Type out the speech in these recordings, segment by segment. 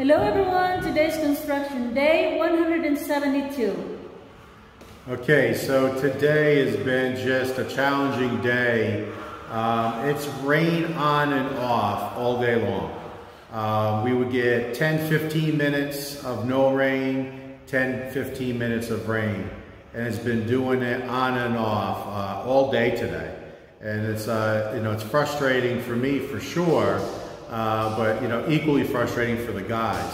Hello everyone, today's construction day 172. Okay, so today has been just a challenging day. It's rain on and off all day long. We would get 10-15 minutes of no rain, 10-15 minutes of rain, and it's been doing it on and off all day today. And it's it's frustrating for me for sure, but equally frustrating for the guys.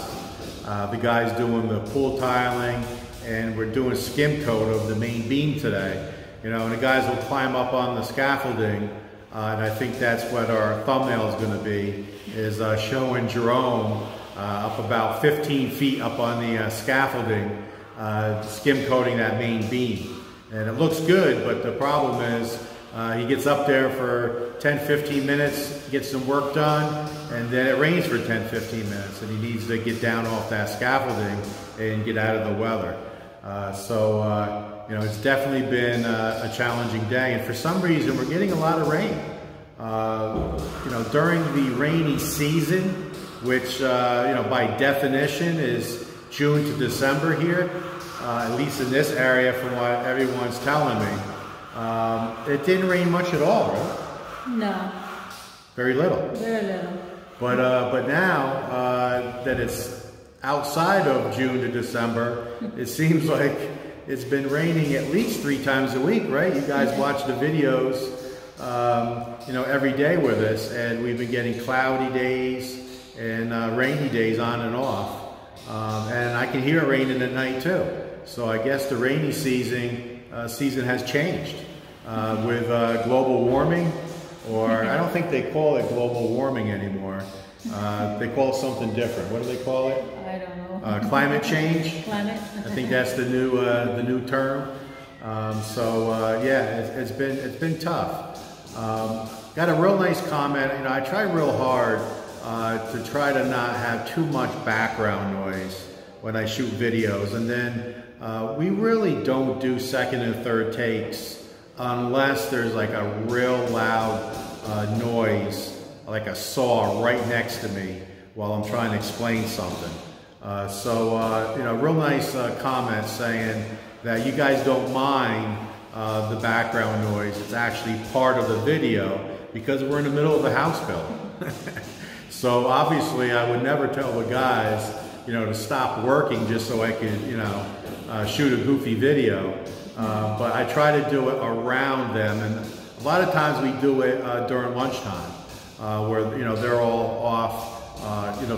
The guys doing the pool tiling, and we're doing skim coat of the main beam today. And the guys will climb up on the scaffolding, and I think that's what our thumbnail is going to be, is showing Jerome up about 15 feet up on the scaffolding, skim coating that main beam. And it looks good, but the problem is he gets up there for 10-15 minutes, gets some work done, and then it rains for 10-15 minutes, and he needs to get down off that scaffolding and get out of the weather. It's definitely been a challenging day, and for some reason we're getting a lot of rain. During the rainy season, which by definition is June to December here, at least in this area from what everyone's telling me, it didn't rain much at all, right? No. Very little. Very little. But now that it's outside of June to December, it seems like it's been raining at least 3 times a week, right? You guys watch the videos, every day with us, and we've been getting cloudy days and rainy days on and off. And I can hear it raining at night too. So I guess the rainy season has changed with global warming, or I don't think they call it global warming anymore. They call it something different. What do they call it? I don't know. Climate change. Climate. I think that's the new term. It's been tough. Got a real nice comment. I try real hard to try to not have too much background noise when I shoot videos, and then we really don't do second and third takes unless there's like a real loud noise, like a saw right next to me while I'm trying to explain something. Real nice comment saying that you guys don't mind the background noise. It's actually part of the video because we're in the middle of a house build. So obviously I would never tell the guys, to stop working just so I could, shoot a goofy video. But I try to do it around them, and a lot of times we do it during lunchtime, where they're all off,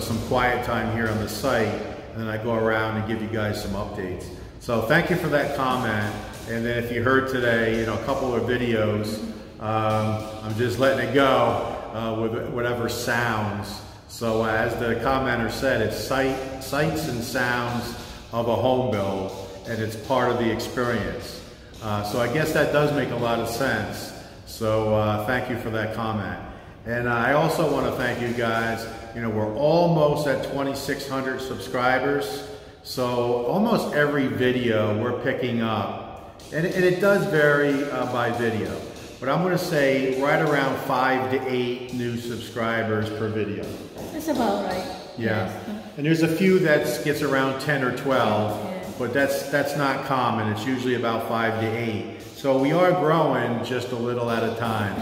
some quiet time here on the site, and then I go around and give you guys some updates. So thank you for that comment. And then if you heard today, a couple of videos, I'm just letting it go with whatever sounds. So as the commenter said, it's sights and sounds of a home build, and it's part of the experience. So I guess that does make a lot of sense. So thank you for that comment. And I also want to thank you guys. We're almost at 2,600 subscribers. So almost every video we're picking up, and it does vary by video, but I'm going to say right around 5 to 8 new subscribers per video. That's about right. Yeah. Yes. And there's a few that gets around 10 or 12. But that's not common. It's usually about 5 to 8. So we are growing just a little at a time.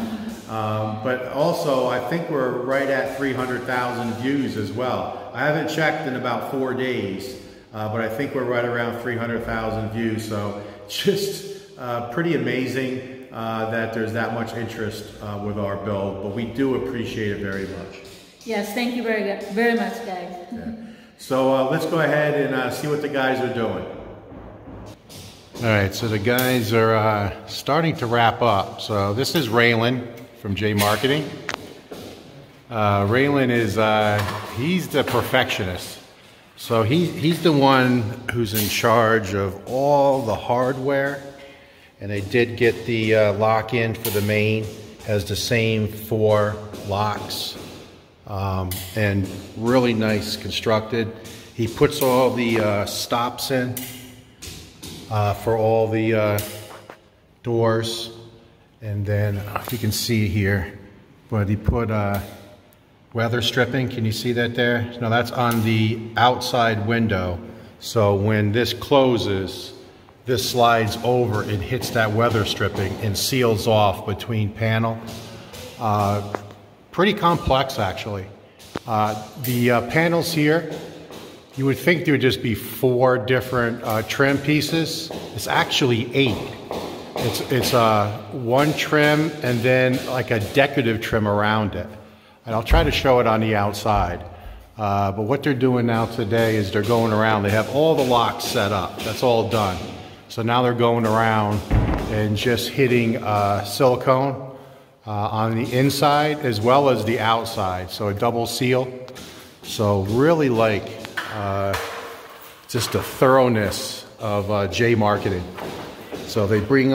But also, I think we're right at 300,000 views as well. I haven't checked in about 4 days, but I think we're right around 300,000 views. So just pretty amazing that there's that much interest with our build. But we do appreciate it very much. Yes, thank you very much, guys. Yeah. So let's go ahead and see what the guys are doing. All right, so the guys are starting to wrap up. So this is Raylan from J Marketing. Raylan is, he's the perfectionist. So he's the one who's in charge of all the hardware. And they did get the lock in for the main, has the same 4 locks. And really nice constructed. He puts all the stops in for all the doors, and then if you can see here, but he put weather stripping. Can you see that there? Now that's on the outside window. So when this closes, this slides over and hits that weather stripping and seals off between panel. Pretty complex actually. The panels here, you would think there would just be 4 different trim pieces. It's actually 8. It's one trim and then like a decorative trim around it. And I'll try to show it on the outside. But what they're doing now today is they're going around. They have all the locks set up. That's all done. So now they're going around and just hitting silicone on the inside as well as the outside. So a double seal. So really like just the thoroughness of J Marketing. So they bring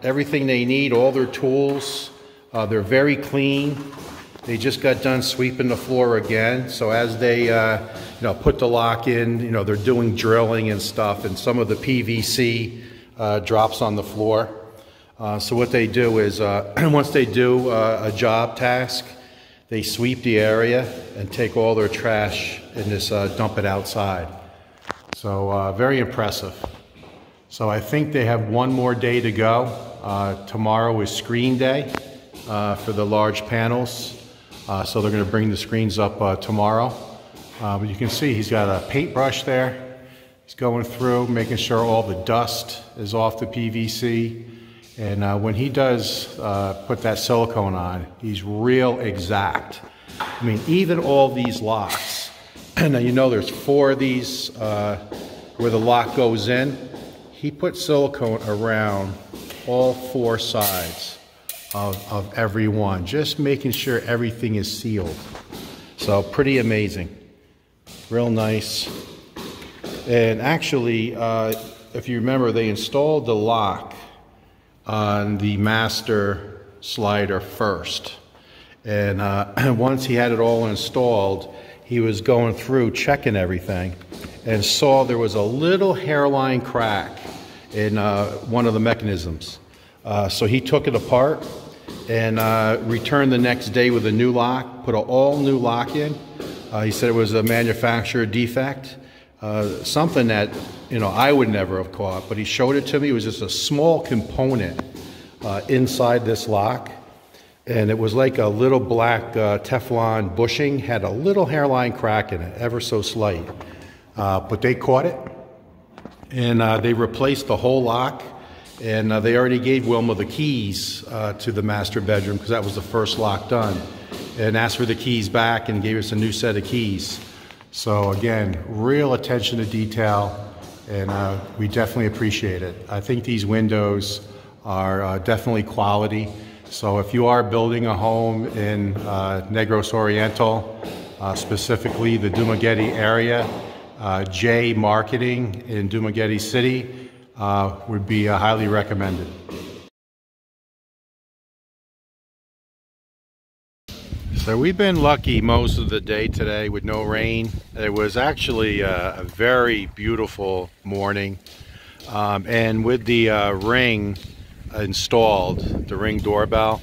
everything they need, all their tools. They're very clean. They just got done sweeping the floor again. So as they put the lock in, they're doing drilling and stuff, and some of the PVC drops on the floor. So what they do is once they do a job task, they sweep the area and take all their trash and just dump it outside. So very impressive. So I think they have one more day to go. Tomorrow is screen day for the large panels. So they're going to bring the screens up tomorrow. But you can see he's got a paintbrush there. He's going through, making sure all the dust is off the PVC. And when he does put that silicone on, he's real exact. I mean, even all these locks. Now there's 4 of these where the lock goes in. He put silicone around all 4 sides of every one, just making sure everything is sealed. So pretty amazing, real nice. And actually, if you remember, they installed the lock on the master slider first. And once he had it all installed, he was going through checking everything and saw there was a little hairline crack in one of the mechanisms. So he took it apart and returned the next day with a new lock, put an all new lock in. He said it was a manufacturer defect, something that I would never have caught, but he showed it to me. It was just a small component inside this lock, and it was like a little black Teflon bushing, had a little hairline crack in it, ever so slight. But they caught it, and they replaced the whole lock. And they already gave Wilma the keys to the master bedroom because that was the first lock done, and asked for the keys back and gave us a new set of keys. So again, real attention to detail, and we definitely appreciate it. I think these windows are definitely quality. So if you are building a home in Negros Oriental, specifically the Dumaguete area, J Marketing in Dumaguete City, would be highly recommended. So we've been lucky most of the day today with no rain. It was actually a very beautiful morning, and with the Ring installed, the Ring doorbell,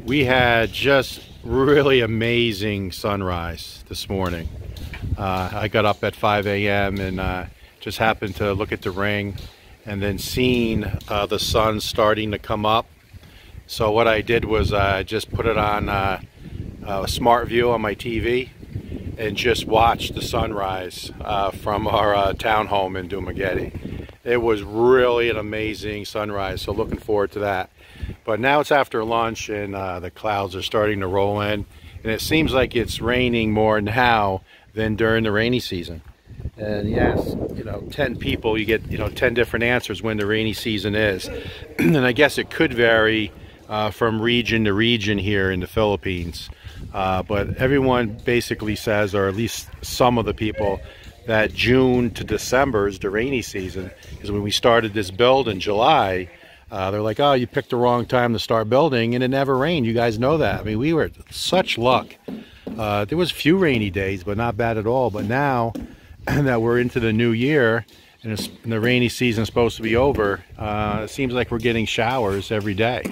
we had just really amazing sunrise this morning. I got up at 5 a.m. and just happened to look at the Ring and then seen the sun starting to come up. So what I did was I just put it on a smart view on my TV and just watched the sunrise from our townhome in Dumaguete. It was really an amazing sunrise, so looking forward to that. But now it's after lunch and the clouds are starting to roll in, and it seems like it's raining more now than during the rainy season. And yes, 10 people, you get 10 different answers when the rainy season is. And I guess it could vary from region to region here in the Philippines. But everyone basically says, or at least some of the people, that June to December is the rainy season. Because when we started this build in July, they're like, oh, you picked the wrong time to start building, and it never rained. You guys know that. I mean, we were such luck. There was a few rainy days, but not bad at all. But now that we're into the new year and the rainy season is supposed to be over, it seems like we're getting showers every day.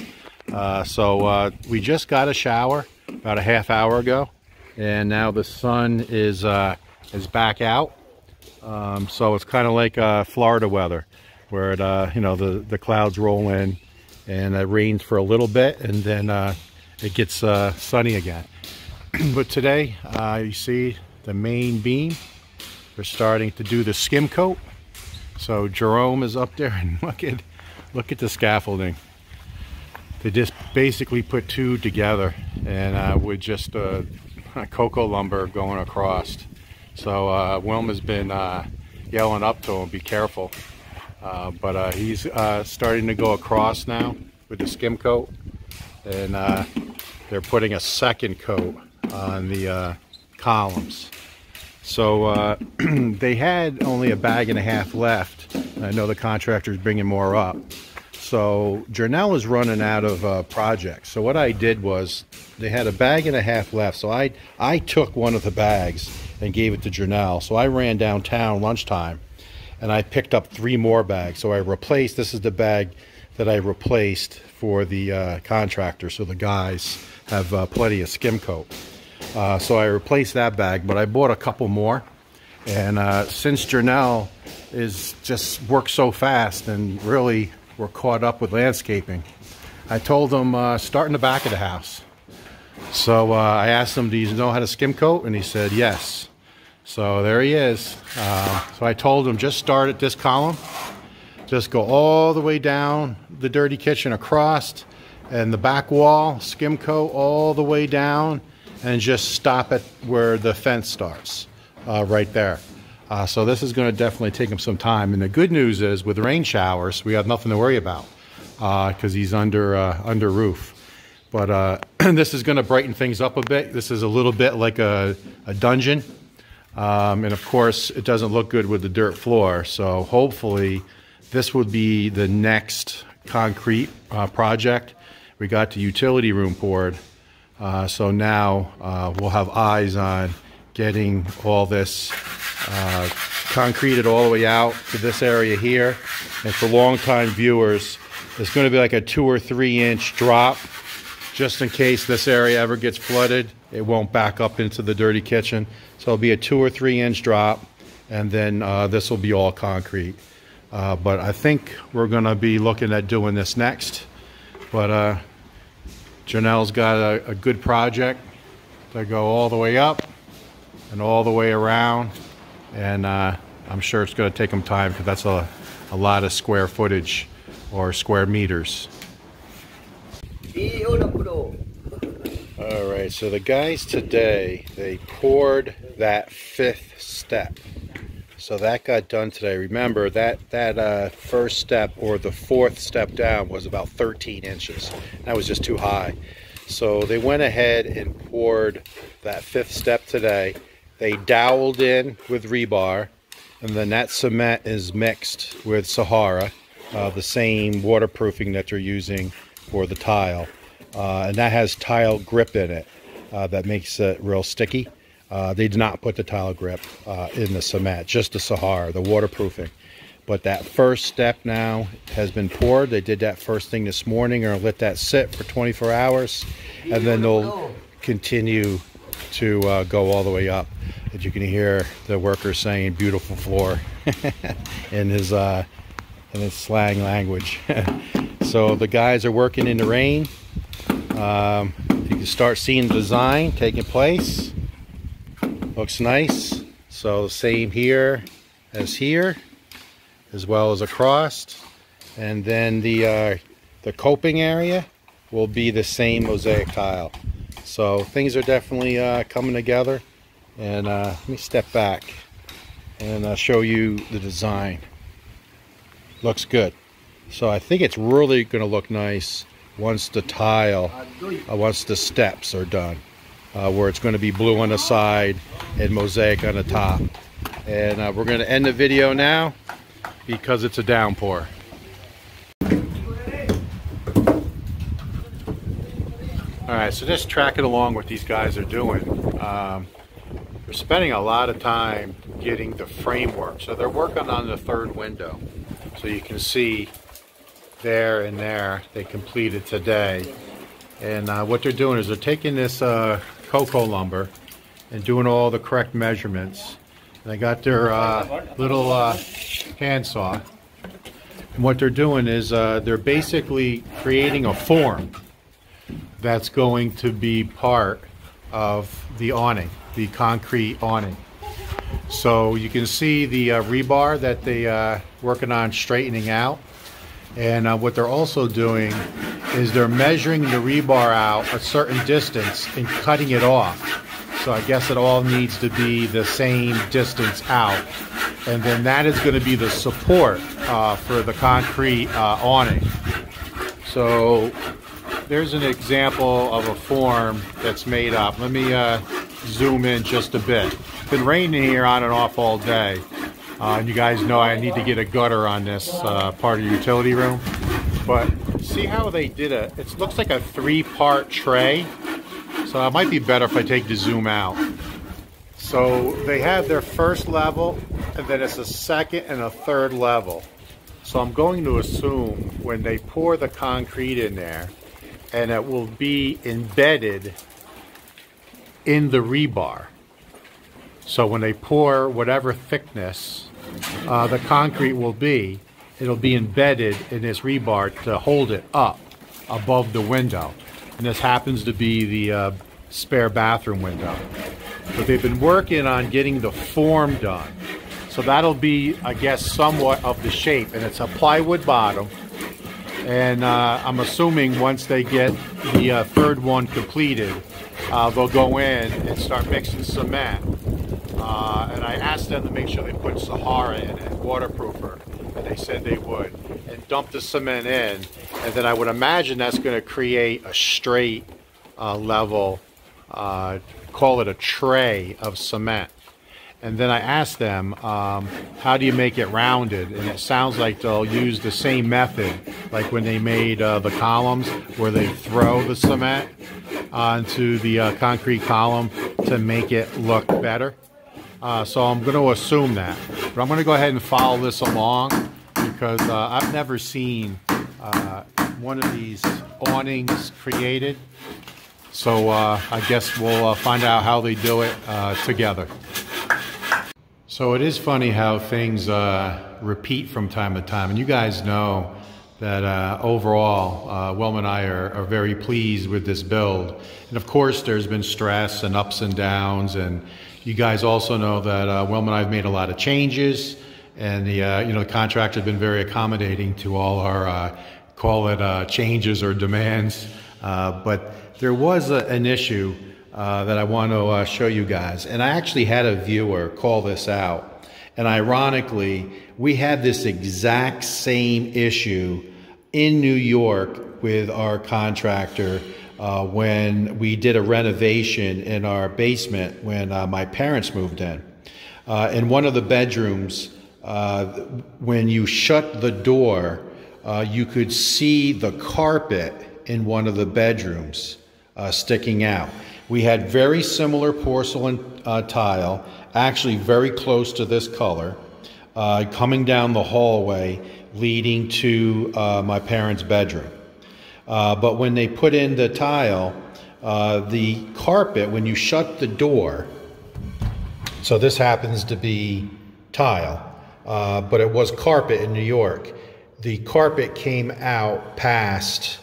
So we just got a shower about a half hour ago, and now the sun is back out. So it's kind of like Florida weather, where it, you know, the clouds roll in and it rains for a little bit, and then it gets sunny again. But today, you see the main beam. We're starting to do the skim coat. So Jerome is up there, and look at the scaffolding. They just basically put two together, and with just cocoa lumber going across. So Wilma's been yelling up to him, be careful. But he's starting to go across now with the skim coat, and they're putting a second coat on the columns. So they had only a bag and a half left. I know the contractor's bringing more up. So Jernell is running out of projects. So what I did was, they had a bag and a half left. So I took one of the bags and gave it to Jernell. So I ran downtown lunchtime and I picked up 3 more bags. So I replaced, this is the bag that I replaced for the contractor. So the guys have plenty of skim coat. So I replaced that bag, but I bought a couple more. And since Jernell is just works so fast, and really we're caught up with landscaping, I told him start in the back of the house. So I asked him, do you know how to skim coat? And he said yes. So there he is. So I told him, just start at this column, just go all the way down the dirty kitchen across, and the back wall, skim coat all the way down, and just stop at where the fence starts, right there. So this is going to definitely take him some time. And the good news is, with rain showers, we have nothing to worry about, because he's under roof. But this is going to brighten things up a bit. This is a little bit like a dungeon. And of course, it doesn't look good with the dirt floor. So hopefully this would be the next concrete project. We got the utility room poured. So now we'll have eyes on getting all this concreted all the way out to this area here. And for long-time viewers, it's going to be like a 2 or 3 inch drop, just in case this area ever gets flooded. It won't back up into the dirty kitchen. So it'll be a 2 or 3 inch drop, and then this will be all concrete. But I think we're going to be looking at doing this next. But Jernell's got a good project to go all the way up and all the way around, and I'm sure it's going to take him time, because that's a lot of square footage or square meters. All right, so the guys today, they poured that 5th step. So that got done today. Remember, that first step, or the 4th step down, was about 13 inches. That was just too high. So they went ahead and poured that 5th step today. They doweled in with rebar, and then that cement is mixed with Sahara, the same waterproofing that they're using for the tile. And that has tile grip in it that makes it real sticky. They did not put the tile grip in the cement, just the Sahara, the waterproofing. But that first step now has been poured. They did that first thing this morning, or let that sit for 24 hours, and then they'll continue to go all the way up. As you can hear the workers saying "beautiful floor" in his slang language. So the guys are working in the rain. You can start seeing the design taking place. Looks nice. So same here as here, as well as across. And then the coping area will be the same mosaic tile. So things are definitely coming together. And let me step back and show you the design. Looks good. So I think it's really going to look nice once the tile, once the steps are done, where it's going to be blue on the side and mosaic on the top. And we're going to end the video now because it's a downpour. Alright, so just tracking along what these guys are doing. They're spending a lot of time getting the framework. So they're working on the 3rd window. So you can see there and there they completed today. And what they're doing is they're taking this cocoa lumber and doing all the correct measurements. And they got their little handsaw. And what they're doing is they're basically creating a form that's going to be part of the awning, the concrete awning. So you can see the rebar that they working on straightening out. And what they're also doing is they're measuring the rebar out a certain distance and cutting it off. So I guess it all needs to be the same distance out. And then that is going to be the support for the concrete awning. So there's an example of a form that's made up. Let me zoom in just a bit. It's been raining here on and off all day. And you guys know I need to get a gutter on this part of the utility room. But see how they did it? It looks like a 3-part tray. So it might be better if I take the zoom out. So they have their first level, and then it's a second and a third level. So I'm going to assume when they pour the concrete in there, and it will be embedded in the rebar. So when they pour whatever thickness the concrete will be, it'll be embedded in this rebar to hold it up above the window. And this happens to be the spare bathroom window. But they've been working on getting the form done. So that'll be, I guess, somewhat of the shape. And it's a plywood bottom. And I'm assuming once they get the third one completed, they'll go in and start mixing cement. And I asked them to make sure they put Sahara in it, waterproofer, and they said they would, and dump the cement in. And then I would imagine that's going to create a straight level, call it a tray of cement. And then I asked them, how do you make it rounded? And it sounds like they'll use the same method, like when they made the columns, where they throw the cement onto the concrete column to make it look better. So I'm going to assume that. But I'm going to go ahead and follow this along because I've never seen one of these awnings created. So I guess we'll find out how they do it together. So it is funny how things repeat from time to time. And you guys know that overall, Wilma and I are very pleased with this build. And of course, there's been stress and ups and downs. And you guys also know that Wilma and I have made a lot of changes. And the contractor has been very accommodating to all our, call it changes or demands. But there was an issue that I want to show you guys. And I actually had a viewer call this out. And ironically, we had this exact same issue in New York with our contractor when we did a renovation in our basement when my parents moved in. In one of the bedrooms, when you shut the door, you could see the carpet in one of the bedrooms sticking out. We had very similar porcelain tile, actually very close to this color, coming down the hallway leading to my parents' bedroom. But when they put in the tile, the carpet, when you shut the door, so this happens to be tile, but it was carpet in New York. The carpet came out past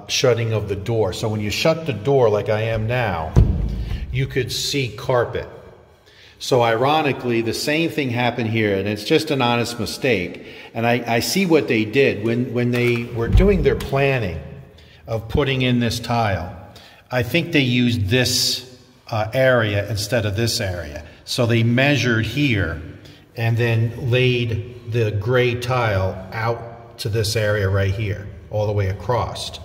shutting of the door. So when you shut the door like I am now, you could see carpet. So ironically, the same thing happened here, and it's just an honest mistake. And I see what they did. When they were doing their planning of putting in this tile, I think they used this area instead of this area. So they measured here and then laid the gray tile out to this area right here, all the way across.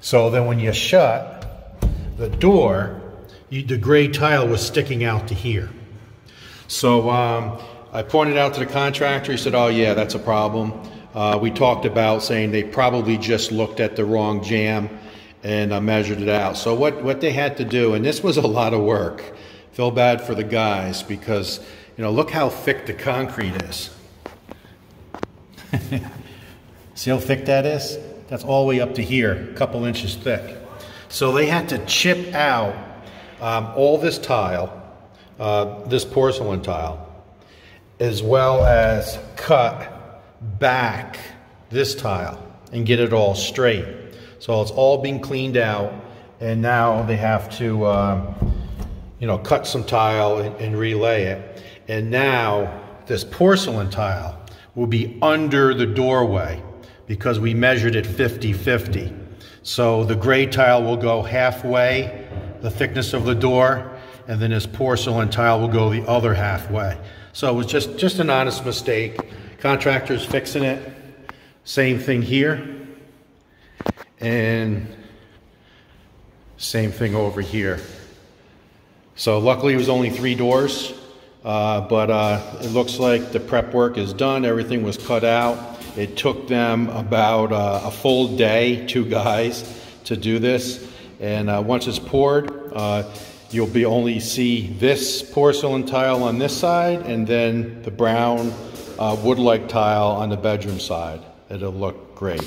So then when you shut the door, the gray tile was sticking out to here. So I pointed out to the contractor. He said, oh yeah, that's a problem. We talked about saying they probably just looked at the wrong jamb and measured it out. So what they had to do, and this was a lot of work, feel bad for the guys because, look how thick the concrete is. See how thick that is? That's all the way up to here, a couple inches thick. So they had to chip out all this tile, this porcelain tile, as well as cut back this tile and get it all straight. So it's all being cleaned out, and now they have to you know, cut some tile and relay it. And now this porcelain tile will be under the doorway because we measured it 50-50. So the gray tile will go halfway, the thickness of the door, and then this porcelain tile will go the other halfway. So it was just an honest mistake. Contractor's fixing it. Same thing here. And same thing over here. So luckily it was only 3 doors, but it looks like the prep work is done. Everything was cut out. It took them about a full day, 2 guys, to do this. And once it's poured, you'll only see this porcelain tile on this side, and then the brown wood-like tile on the bedroom side. It'll look great.